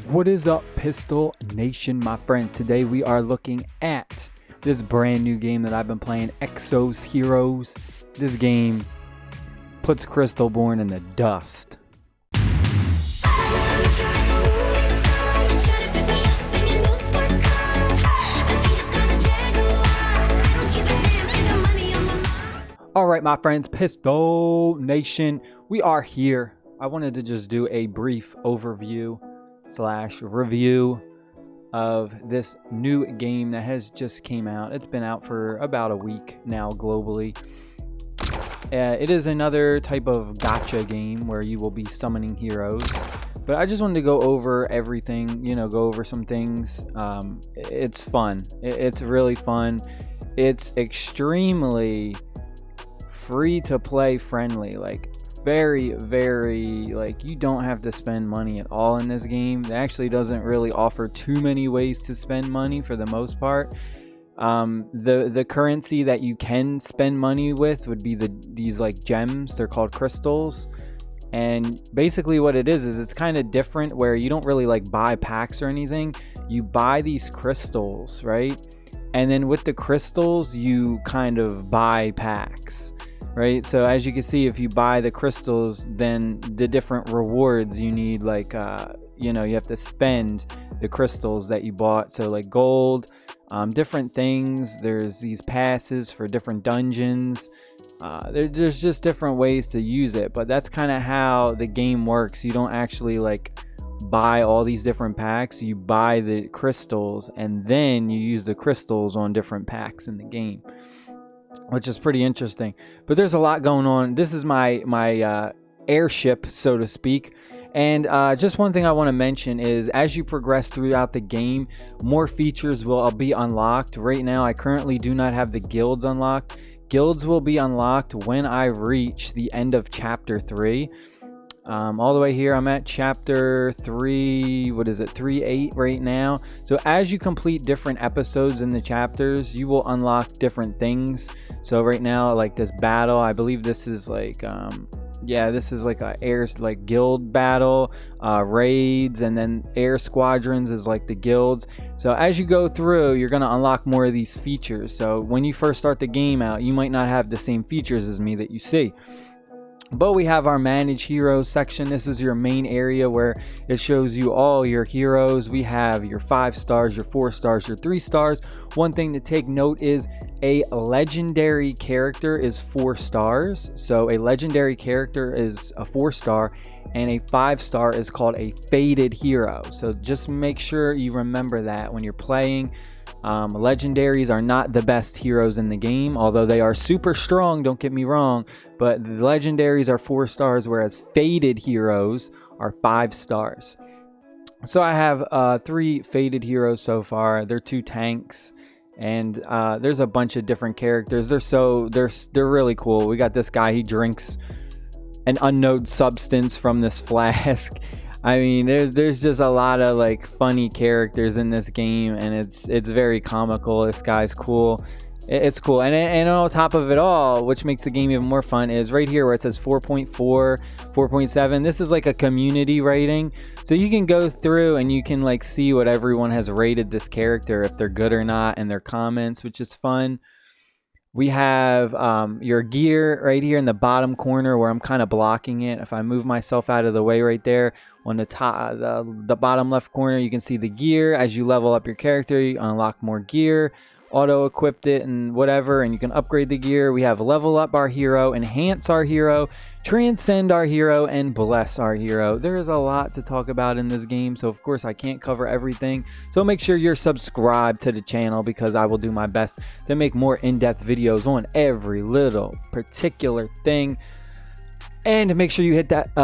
What is up, Pistol Nation, my friends? Today we are looking at this brand new game that I've been playing, Exos Heroes. This game puts Crystalborn in the dust. Alright, my friends, Pistol Nation, we are here. I wanted to just do a brief overview / review of this new game that has just came out. It's been out for about a week now globally. It is another type of gacha game where you will be summoning heroes, but I just wanted to go over everything, go over some things. It's fun. It's really fun. It's extremely free to play friendly, like very like you don't have to spend money at all in this game. It actually doesn't really offer too many ways to spend money for the most part. The currency that you can spend money with would be these like gems. They're called crystals, and basically what it is it's kind of different, where you don't really like buy packs or anything. You buy these crystals, right? And then with the crystals you kind of buy packs, right? So as you can see, if you buy the crystals, then the different rewards you need, like you have to spend the crystals that you bought. So like gold, different things. There's these passes for different dungeons. There's just different ways to use it, but that's kind of how the game works. You don't actually like buy all these different packs. You buy the crystals and then you use the crystals on different packs in the game, which is pretty interesting. But there's a lot going on. This is my airship, so to speak. And just one thing I want to mention is, as you progress throughout the game, more features will be unlocked. Right now I currently do not have the guilds unlocked. Guilds will be unlocked when I reach the end of chapter 3. All the way here, I'm at chapter 3, 3.8 right now. So as you complete different episodes in the chapters, you will unlock different things. So right now, like this battle, I believe this is like this is like a air guild battle, raids, and then air squadrons is like the guilds. So as you go through, you're going to unlock more of these features. So when you first start the game out, you might not have the same features as me that you see. But we have our manage heroes section. This is your main area where it shows you all your heroes. We have your 5 stars, your 4 stars, your 3 stars. One thing to take note is a legendary character is 4 stars. So a legendary character is a 4 star, and a 5 star is called a faded hero. So just make sure you remember that when you're playing. Legendaries are not the best heroes in the game, although they are super strong, don't get me wrong, but the legendaries are 4 stars, whereas faded heroes are 5 stars. So I have 3 faded heroes so far. They're 2 tanks, and there's a bunch of different characters. They're really cool. We got this guy, he drinks an unknown substance from this flask. I mean, there's just a lot of like funny characters in this game, and it's very comical. This guy's cool. It's cool. And on top of it all, which makes the game even more fun, is right here where it says 4.4, 4.7. This is like a community rating. So you can go through and you can like see what everyone has rated this character, if they're good or not, and their comments, which is fun. We have your gear right here in the bottom corner where I'm kind of blocking it. If I move myself out of the way right there on the top, the bottom left corner, you can see the gear. As you level up your character, you unlock more gear, auto equipped it and whatever, and you can upgrade the gear. We have level up our hero, enhance our hero, transcend our hero, and bless our hero. There is a lot to talk about in this game, so of course I can't cover everything. So make sure you're subscribed to the channel, because I will do my best to make more in-depth videos on every little particular thing. And make sure you hit that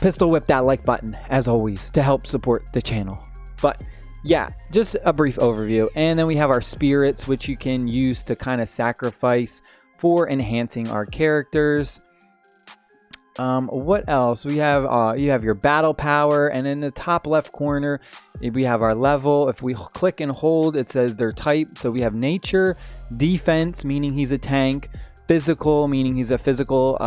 pistol whip that like button, as always, to help support the channel. But yeah, just a brief overview. And then we have our spirits, which you can use to kind of sacrifice for enhancing our characters. What else? We have you have your battle power, and in the top left corner we have our level. If we click and hold, it says their type. So we have nature, defense, meaning he's a tank, physical, meaning he's a physical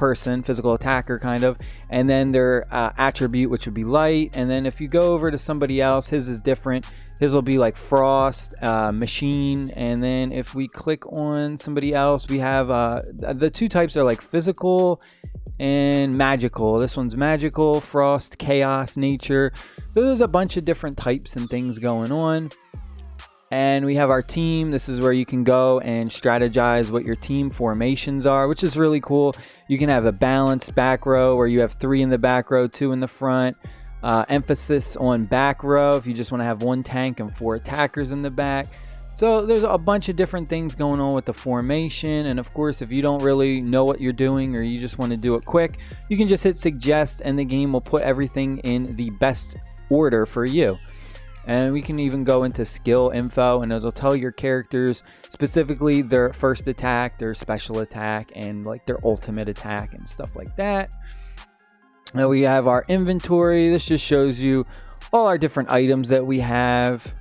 person, physical attacker kind of, and then their attribute, which would be light. And then if you go over to somebody else, his is different. His will be like frost, machine. And then if we click on somebody else, we have the two types are like physical and magical. This one's magical, frost, chaos, nature. So there's a bunch of different types and things going on. And we have our team. This is where you can go and strategize what your team formations are, which is really cool. You can have a balanced back row where you have 3 in the back row, 2 in the front. Emphasis on back row if you just want to have 1 tank and 4 attackers in the back. So there's a bunch of different things going on with the formation. And of course, if you don't really know what you're doing or you just want to do it quick, you can just hit suggest and the game will put everything in the best order for you. And we can even go into skill info and it'll tell your characters specifically their first attack, their special attack, and like their ultimate attack and stuff like that. Now we have our inventory. This just shows you all our different items that we have.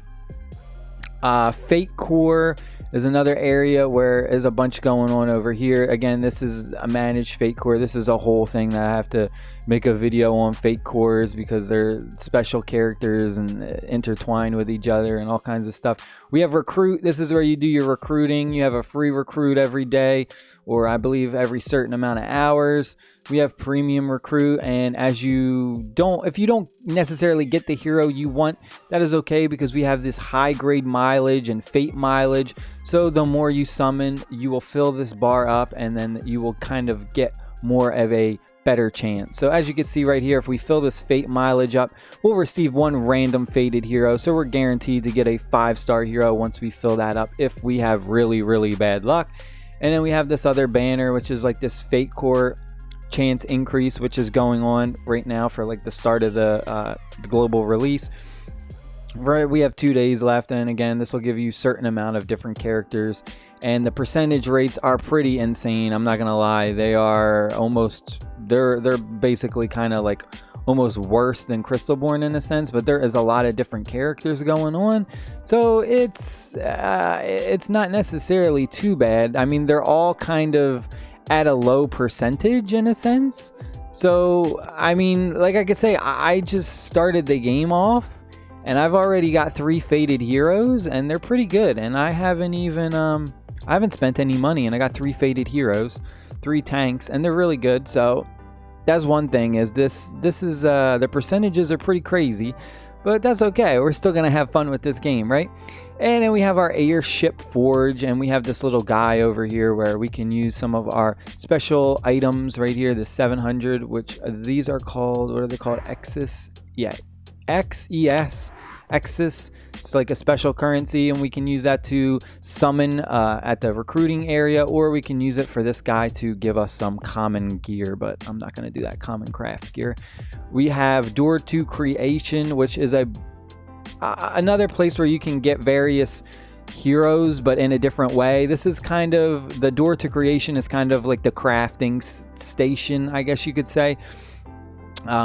Fate core is another area where there's a bunch going on over here. Again, this is a managed fate core. This is a whole thing that I have to make a video on fate cores because they're special characters and intertwined with each other and all kinds of stuff. We have recruit. This is where you do your recruiting. You have a free recruit every day, or I believe every certain amount of hours. We have premium recruit, and if you don't necessarily get the hero you want, that is okay because we have this high grade mileage and fate mileage. So the more you summon, you will fill this bar up, and then you will kind of get more of a better chance. So as you can see right here, if we fill this fate mileage up, we'll receive 1 random fated hero. So we're guaranteed to get a 5-star hero once we fill that up if we have really bad luck. And then we have this other banner, which is like this fate core chance increase, which is going on right now for like the start of the global release. Right, we have 2 days left, and again, this will give you a certain amount of different characters, and the percentage rates are pretty insane. I'm not gonna lie, they are almost they're basically kind of like almost worse than Crystalborn in a sense, but there is a lot of different characters going on, so it's not necessarily too bad. I mean, they're all kind of at a low percentage in a sense. So I mean, like I could say, I just started the game off and I've already got 3 fated heroes and they're pretty good, and I haven't even I haven't spent any money and I got 3 fated heroes, 3 tanks, and they're really good. So that's one thing, is this is the percentages are pretty crazy, but that's okay. We're still gonna have fun with this game, right? And then we have our airship forge, and we have this little guy over here where we can use some of our special items right here, the 700, which these are called, what are they called? Exos? Yeah, Exos. It's like a special currency, and we can use that to summon at the recruiting area, or we can use it for this guy to give us some common gear, but I'm not going to do that common craft gear. We have door to creation, which is another place where you can get various heroes but in a different way. This is kind of, the door to creation is kind of like the crafting station, I guess you could say.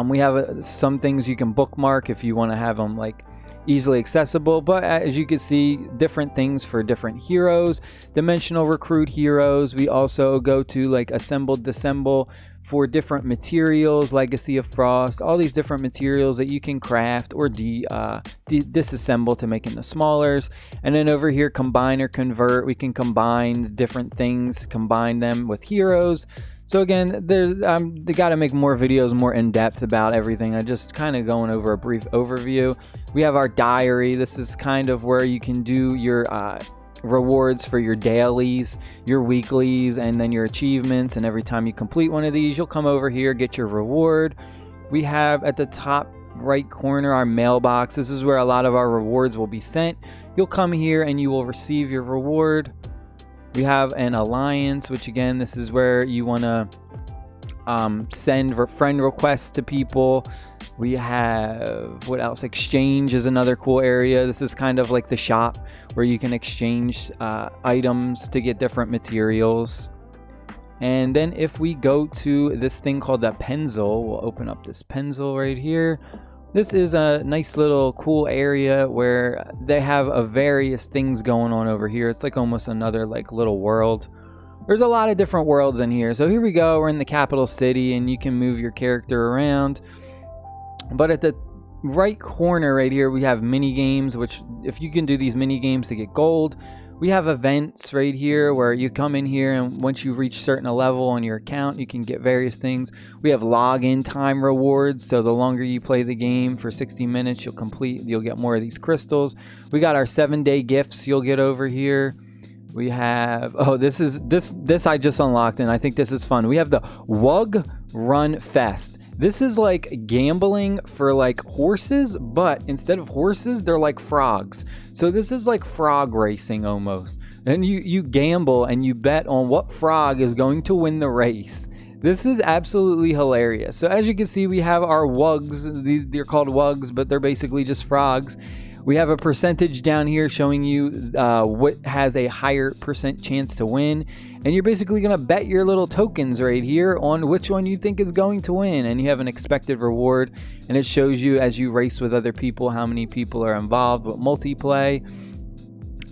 We have some things you can bookmark if you want to have them like easily accessible, but as you can see, different things for different heroes. Dimensional recruit heroes. We also go to like assemble, disassemble for different materials, Legacy of Frost, all these different materials that you can craft or disassemble to make into smallers. And then over here, combine or convert. We can combine different things, combine them with heroes. So again, they got to make more videos more in depth about everything. I just kind of going over a brief overview. We have our diary. This is kind of where you can do your rewards for your dailies, your weeklies, and then your achievements. And every time you complete one of these, you'll come over here, get your reward. We have at the top right corner our mailbox. This is where a lot of our rewards will be sent. You'll come here and you will receive your reward. We have an alliance, which again, this is where you want to send friend requests to people. We have, what else? Exchange is another cool area. This is kind of like the shop where you can exchange items to get different materials. And then if we go to this thing called the pencil, we'll open up this pencil right here. This is a nice little cool area where they have various things going on over here. It's like almost another like little world There's a lot of different worlds in here. So here we go, we're in the capital city, and you can move your character around. But at the right corner right here, we have mini games, which if you can do these mini games to get gold. We have events right here where you come in here, and once you reach certain level on your account, you can get various things. We have login time rewards, so the longer you play the game for 60 minutes, you'll get more of these crystals. We got our 7-day gifts you'll get over here. We have, this I just unlocked, and I think this is fun. We have the Wug Run Fest. This is like gambling for like horses, but instead of horses, they're like frogs. So this is like frog racing almost. And you gamble and you bet on what frog is going to win the race. This is absolutely hilarious. So as you can see, we have our wugs. They're called wugs, but they're basically just frogs. We have a percentage down here showing you what has a higher percent chance to win. And you're basically going to bet your little tokens right here on which one you think is going to win. And you have an expected reward. And it shows you as you race with other people how many people are involved with multiplay.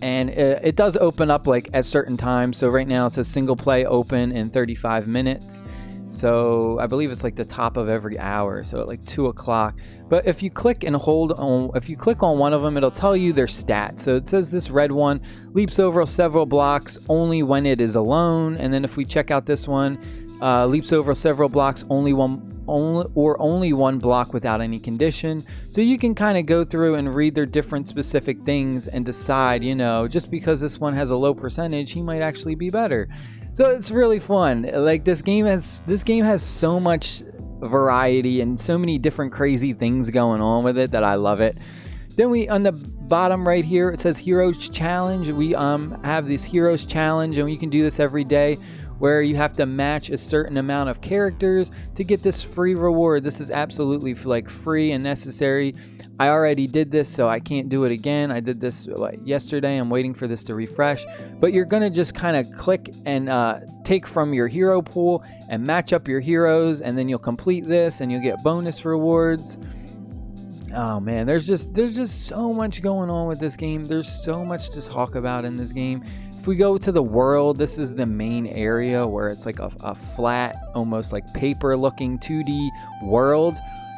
And it does open up like at certain times. So right now it says single play open in 35 minutes. So I believe it's like the top of every hour, so at like 2 o'clock. But if you click and hold on, if you click on one of them, it'll tell you their stats. So it says this red one leaps over several blocks only when it is alone. And then if we check out this one, leaps over several blocks only one block without any condition. So you can kind of go through and read their different specific things and decide, you know, just because this one has a low percentage, he might actually be better. So it's really fun. Like this game has so much variety and so many different crazy things going on with it that I love it. Then we, on the bottom right here, it says Heroes Challenge. We have this Heroes Challenge, and you can do this every day, where you have to match a certain amount of characters to get this free reward. This is absolutely like free and necessary. I already did this, so I can't do it again. I did this yesterday. I'm waiting for this to refresh. But you're going to just kind of click and take from your hero pool and match up your heroes, and then you'll complete this and you'll get bonus rewards. Oh man, there's just so much going on with this game. There's so much to talk about in this game. If we go to the world, this is the main area where it's like a flat, almost like paper looking 2D world.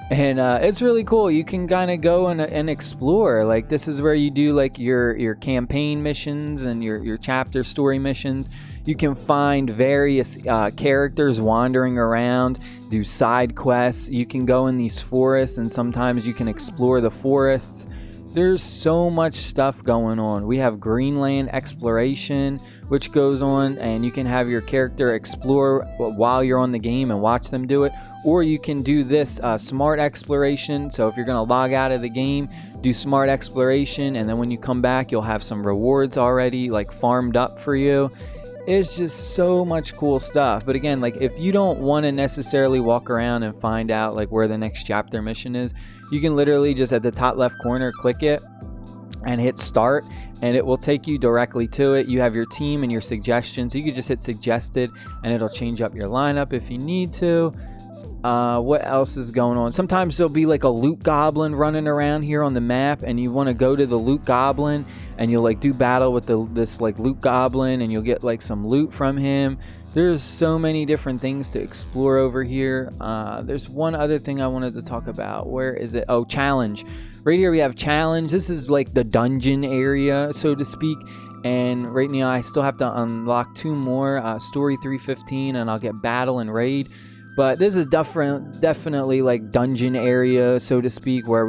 And it's really cool. You can kind of go and explore. Like this is where you do like your campaign missions and your chapter story missions. You can find various characters wandering around, do side quests. You can go in these forests, and sometimes you can explore the forests. There's so much stuff going on. We have Greenland exploration, which goes on, and you can have your character explore while you're on the game and watch them do it. Or you can do this smart exploration. So if you're going to log out of the game, do smart exploration, and then when you come back, you'll have some rewards already like farmed up for you. It's just so much cool stuff. But again, like if you don't want to necessarily walk around and find out like where the next chapter mission is, you can literally just at the top left corner click it and hit start, and it will take you directly to it. You have your team and your suggestions, so you can just hit suggested and it'll change up your lineup if you need to. What else is going on? Sometimes there'll be like a loot goblin running around here on the map, and you want to go to the loot goblin, and you'll like do battle with this like loot goblin, and you'll get like some loot from him. There's so many different things to explore over here. There's one other thing I wanted to talk about. Where is it? Oh, challenge. Right here we have challenge. This is like the dungeon area, so to speak. And right now I still have to unlock 2 more, story 315, and I'll get battle and raid. But this is definitely like dungeon area, so to speak, where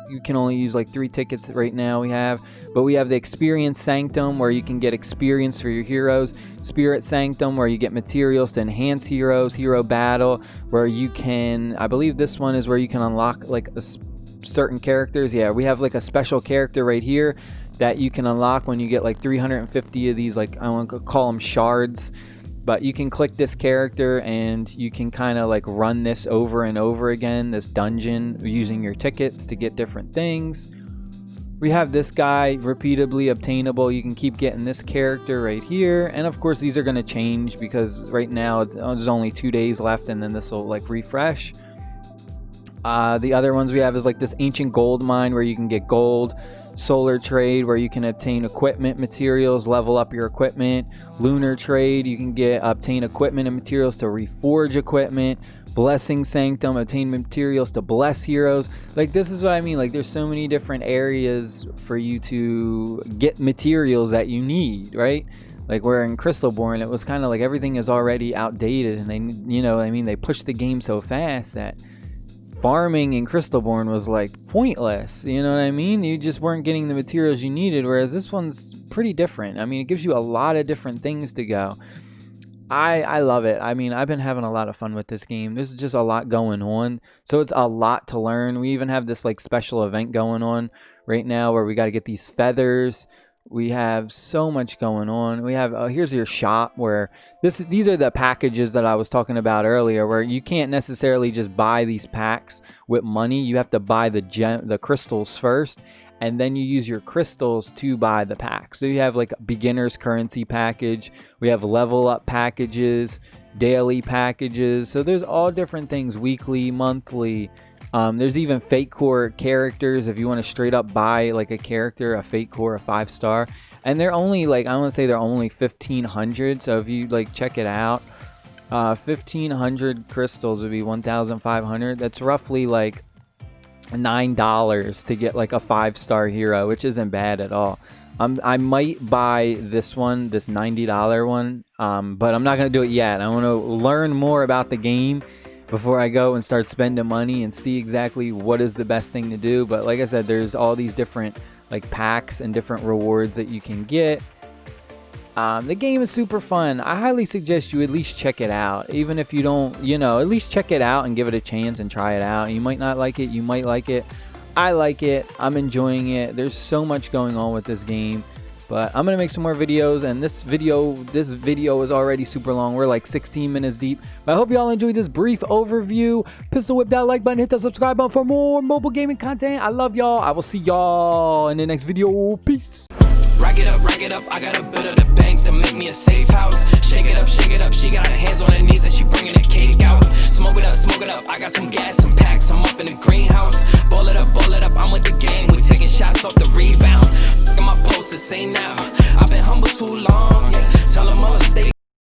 you can only use like 3 tickets right now but we have the experience sanctum, where you can get experience for your heroes, spirit sanctum, where you get materials to enhance heroes, hero battle, where you can, I believe this one is where you can unlock like certain characters. Yeah, we have like a special character right here that you can unlock when you get like 350 of these, like I want to call them shards. But you can click this character and you can kind of like run this over and over again, this dungeon, using your tickets to get different things. We have this guy repeatedly obtainable. You can keep getting this character right here. And of course, these are going to change because right now there's only 2 days left, and then this will like refresh. The other ones we have is like this ancient gold mine where you can get gold, solar trade where you can obtain equipment materials, level up your equipment, lunar trade, you can obtain equipment and materials to reforge equipment, blessing sanctum, obtain materials to bless heroes. Like, this is what I mean. Like, there's so many different areas for you to get materials that you need, right? Like, where in Crystalborn it was kind of like everything is already outdated, and they, you know, I mean, they pushed the game so fast that farming in Crystalborn was like pointless, you know what I mean? You just weren't getting the materials you needed, whereas this one's pretty different. I mean, it gives you a lot of different things to go. I love it. I mean, I've been having a lot of fun with this game. There's just a lot going on, so it's a lot to learn. We even have this like special event going on right now where we got to get these feathers. We have so much going on. We have here's your shop where these are the packages that I was talking about earlier, where you can't necessarily just buy these packs with money. You have to buy the crystals first, and then you use your crystals to buy the pack. So you have like a beginner's currency package. We have level up packages, daily packages. So there's all different things, weekly, monthly. There's even fake core characters if you want to straight up buy like a character, a fake core, a 5-star. And they're only like, I want to say they're only 1,500. So if you like check it out, 1,500 crystals would be 1,500. That's roughly like $9 to get like a 5-star hero, which isn't bad at all. I might buy this one, this $90 one, but I'm not going to do it yet. I want to learn more about the game before I go and start spending money and see exactly what is the best thing to do. But like I said, there's all these different like packs and different rewards that you can get. The game is super fun. I highly suggest you at least check it out. Even if you don't, you know, at least check it out and give it a chance and try it out. You might not like it, you might like it. I like it. I'm enjoying it. There's so much going on with this game. But I'm gonna make some more videos, and this video is already super long. We're like 16 minutes deep. But I hope y'all enjoyed this brief overview. Pistol whip that like button, hit that subscribe button for more mobile gaming content. I love y'all. I will see y'all in the next video. Peace. Rack it up, I got a bit of the bank to make me a safe house. Shake it up, she got her hands on her knees and she bringing the cake out. Smoke it up, I got some gas, some packs, I'm up in the greenhouse. Ball it up, I'm with the gang, we taking shots off the rebound. Look at my posters, say now, I've been humble too long, yeah. Tell them all to stay